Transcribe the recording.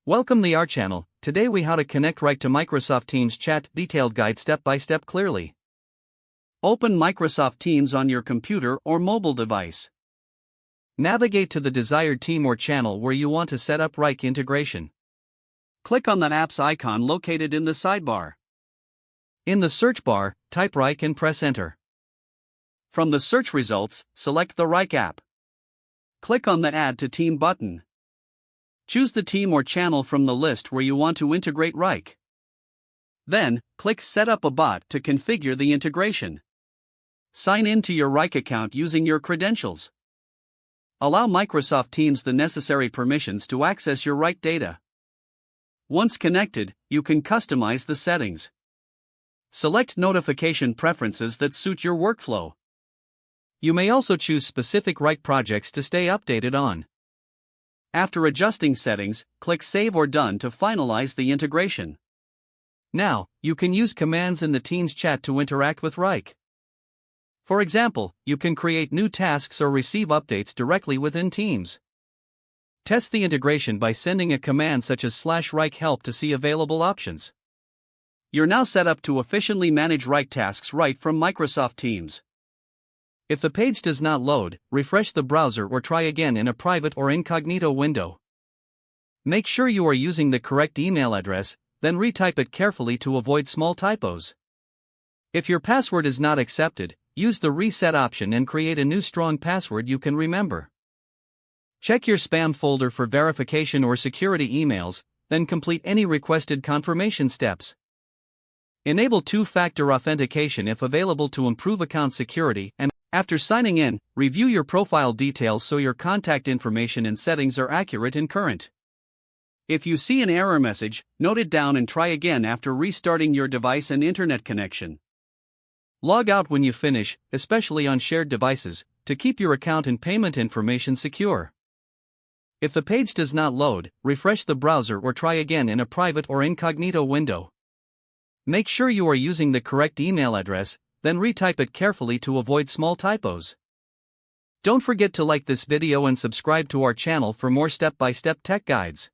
Welcome to our channel. Today we how to connect Wrike to Microsoft Teams chat detailed guide step by step clearly. Open Microsoft Teams on your computer or mobile device. Navigate to the desired team or channel where you want to set up Wrike integration. Click on the app's icon located in the sidebar. In the search bar, type Wrike and press enter. From the search results, select the Wrike app. Click on the Add to Team button. Choose the team or channel from the list where you want to integrate Wrike. Then, click Set up a bot to configure the integration. Sign in to your Wrike account using your credentials. Allow Microsoft Teams the necessary permissions to access your Wrike data. Once connected, you can customize the settings. Select notification preferences that suit your workflow. You may also choose specific Wrike projects to stay updated on. After adjusting settings, click Save or Done to finalize the integration. Now, you can use commands in the Teams chat to interact with Wrike. For example, you can create new tasks or receive updates directly within Teams. Test the integration by sending a command such as /Wrike help to see available options. You're now set up to efficiently manage Wrike tasks right from Microsoft Teams. If the page does not load, refresh the browser or try again in a private or incognito window. Make sure you are using the correct email address, then retype it carefully to avoid small typos. If your password is not accepted, use the reset option and create a new strong password you can remember. Check your spam folder for verification or security emails, then complete any requested confirmation steps. Enable two-factor authentication if available to improve account security, and after signing in, review your profile details so your contact information and settings are accurate and current. If you see an error message, note it down and try again after restarting your device and internet connection. Log out when you finish, especially on shared devices, to keep your account and payment information secure. If the page does not load, refresh the browser or try again in a private or incognito window. Make sure you are using the correct email address, then retype it carefully to avoid small typos. Don't forget to like this video and subscribe to our channel for more step-by-step tech guides.